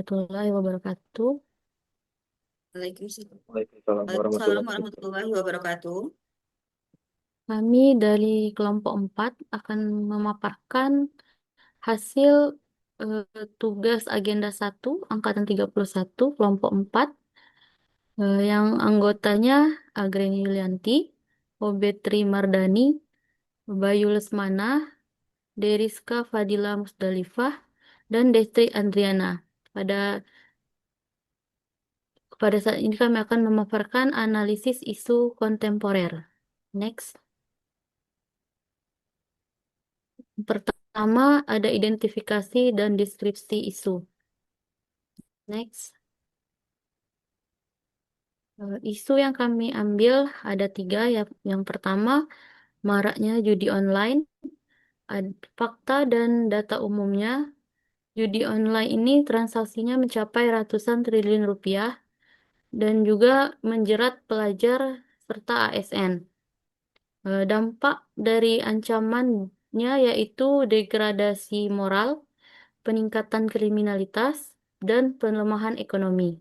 warahmatullahi wabarakatuh. Waalaikumsalam. Waalaikumsalam Waalaikumsalam warahmatullahi wabarakatuh. warahmatullahi wabarakatuh. Kami dari kelompok 4 akan memaparkan hasil tugas agenda 1 angkatan 31 kelompok 4 yang anggotanya Agreni Yulianti, Obetri Mardani, Bayu Lesmana, Deriska Fadila Musdalifah, dan Destri Andriana. Pada pada saat ini kami akan memaparkan analisis isu kontemporer. Next. Pertama, ada identifikasi dan deskripsi isu. Next. Isu yang kami ambil ada 3. Yang pertama, maraknya judi online. Fakta dan data umumnya, judi online ini transaksinya mencapai ratusan triliun rupiah dan juga menjerat pelajar serta ASN. Dampak dari ancamannya yaitu degradasi moral, peningkatan kriminalitas, dan pelemahan ekonomi.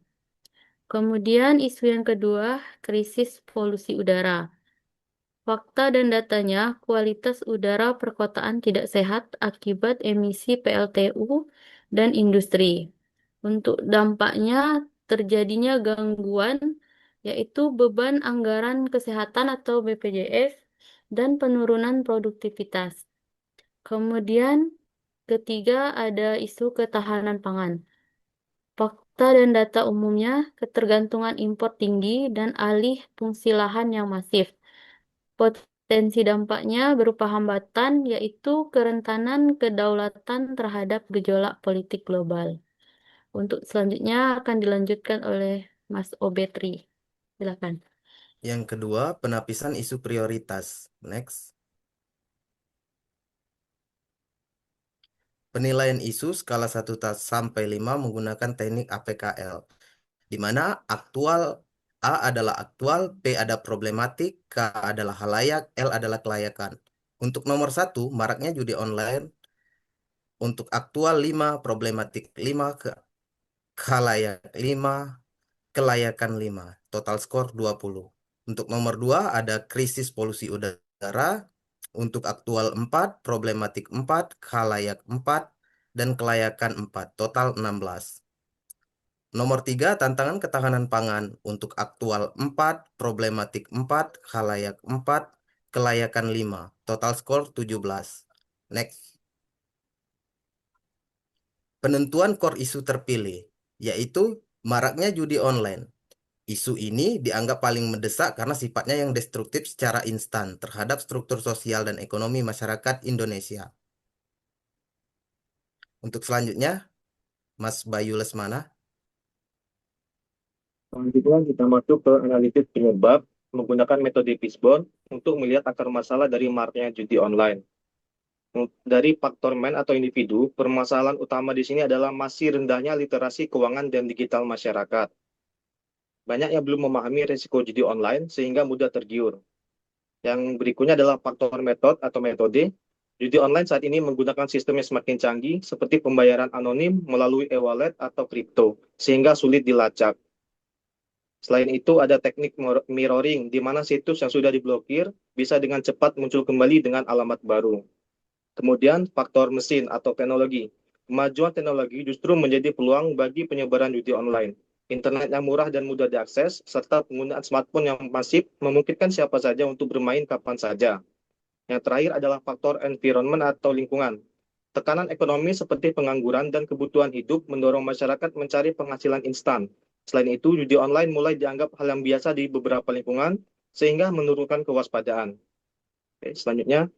Kemudian isu yang kedua, krisis polusi udara. Fakta dan datanya, kualitas udara perkotaan tidak sehat akibat emisi PLTU dan industri. Untuk dampaknya, terjadinya gangguan, yaitu beban anggaran kesehatan atau BPJS, dan penurunan produktivitas. Kemudian, ketiga ada isu ketahanan pangan. Fakta dan data umumnya, ketergantungan impor tinggi dan alih fungsi lahan yang masif. Potensi dampaknya berupa hambatan, yaitu kerentanan kedaulatan terhadap gejolak politik global. Untuk selanjutnya akan dilanjutkan oleh Mas Obetri. Silakan. Yang kedua, penapisan isu prioritas. Next. Penilaian isu skala 1 sampai 5 menggunakan teknik APKL, di mana aktual A adalah aktual, P ada problematik, K adalah halayak, L adalah kelayakan. Untuk nomor 1, maraknya judi online. Untuk aktual 5, problematik 5, halayak 5, kelayakan 5. Total skor 20. Untuk nomor 2 ada krisis polusi udara. Untuk aktual 4, problematik 4, khalayak 4, dan kelayakan 4. Total 16. Nomor 3, tantangan ketahanan pangan. Untuk aktual 4, problematik 4, khalayak 4, kelayakan 5. Total skor 17. Next. Penentuan core isu terpilih, yaitu maraknya judi online. Isu ini dianggap paling mendesak karena sifatnya yang destruktif secara instan terhadap struktur sosial dan ekonomi masyarakat Indonesia. Untuk selanjutnya, Mas Bayu Lesmana. Selanjutnya kita masuk ke analisis penyebab menggunakan metode Fishbone untuk melihat akar masalah dari maraknya judi online. Dari faktor man atau individu, permasalahan utama di sini adalah masih rendahnya literasi keuangan dan digital masyarakat. Banyak yang belum memahami risiko judi online sehingga mudah tergiur. Yang berikutnya adalah faktor metode. Judi online saat ini menggunakan sistem yang semakin canggih seperti pembayaran anonim melalui e-wallet atau kripto, sehingga sulit dilacak. Selain itu, ada teknik mirroring, di mana situs yang sudah diblokir bisa dengan cepat muncul kembali dengan alamat baru. Kemudian, faktor mesin atau teknologi. Kemajuan teknologi justru menjadi peluang bagi penyebaran judi online. Internet yang murah dan mudah diakses, serta penggunaan smartphone yang masif memungkinkan siapa saja untuk bermain kapan saja. Yang terakhir adalah faktor environment atau lingkungan. Tekanan ekonomi seperti pengangguran dan kebutuhan hidup mendorong masyarakat mencari penghasilan instan. Selain itu, judi online mulai dianggap hal yang biasa di beberapa lingkungan, sehingga menurunkan kewaspadaan. Oke, selanjutnya,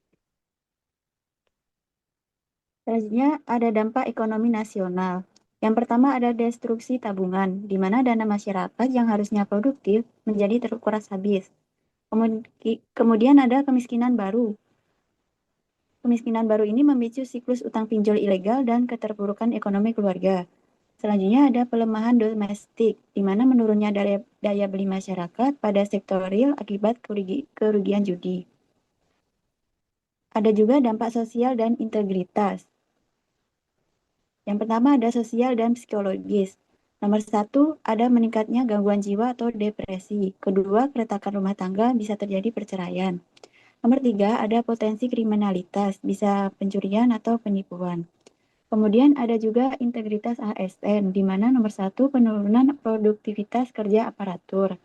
Selanjutnya ada dampak ekonomi nasional. Yang pertama ada destruksi tabungan, di mana dana masyarakat yang harusnya produktif menjadi terkuras habis. Kemudian ada kemiskinan baru. Kemiskinan baru ini memicu siklus utang pinjol ilegal dan keterpurukan ekonomi keluarga. Selanjutnya ada pelemahan domestik, di mana menurunnya daya beli masyarakat pada sektor real akibat kerugian judi. Ada juga dampak sosial dan integritas. Yang pertama ada sosial dan psikologis. Nomor 1 ada meningkatnya gangguan jiwa atau depresi. Kedua, keretakan rumah tangga, bisa terjadi perceraian. Nomor 3 ada potensi kriminalitas, bisa pencurian atau penipuan. Kemudian ada juga integritas ASN, di mana nomor 1 penurunan produktivitas kerja aparatur.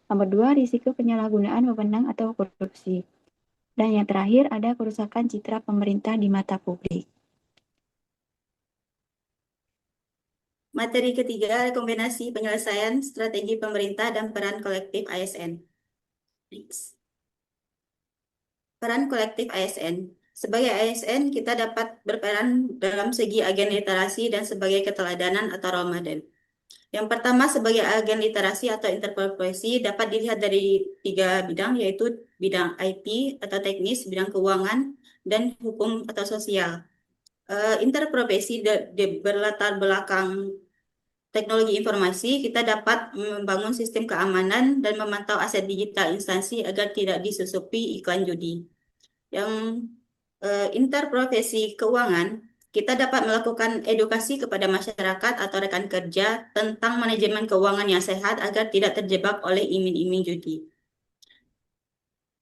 Nomor 2 risiko penyalahgunaan wewenang atau korupsi. Dan yang terakhir ada kerusakan citra pemerintah di mata publik. Materi ketiga, rekomendasi penyelesaian strategi pemerintah dan peran kolektif ASN. Next. Peran kolektif ASN. Sebagai ASN, kita dapat berperan dalam segi agen literasi dan sebagai keteladanan atau role model. Yang pertama, sebagai agen literasi atau interprofesi dapat dilihat dari 3 bidang, yaitu bidang IT atau teknis, bidang keuangan, dan hukum atau sosial. Interprofesi berlatar belakang teknologi informasi, kita dapat membangun sistem keamanan dan memantau aset digital instansi agar tidak disusupi iklan judi. Yang interprofesi keuangan, kita dapat melakukan edukasi kepada masyarakat atau rekan kerja tentang manajemen keuangan yang sehat agar tidak terjebak oleh iming-iming judi.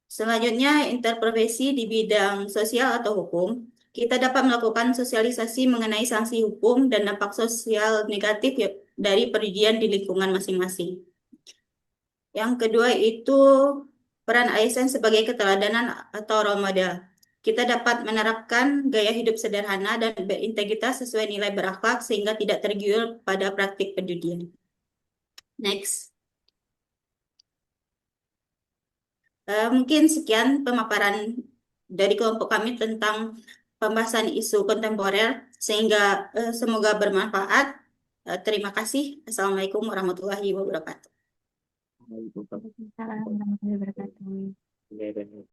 Selanjutnya, interprofesi di bidang sosial atau hukum, kita dapat melakukan sosialisasi mengenai sanksi hukum dan dampak sosial negatif dari perjudian di lingkungan masing-masing. Yang kedua itu peran ASN sebagai keteladanan atau role model. Kita dapat menerapkan gaya hidup sederhana dan berintegritas sesuai nilai berakhlak sehingga tidak tergiur pada praktik perjudian. Next. Mungkin sekian pemaparan dari kelompok kami tentang pembahasan isu kontemporer, sehingga semoga bermanfaat. Terima kasih. Assalamualaikum warahmatullahi wabarakatuh. Waalaikumsalam warahmatullahi wabarakatuh.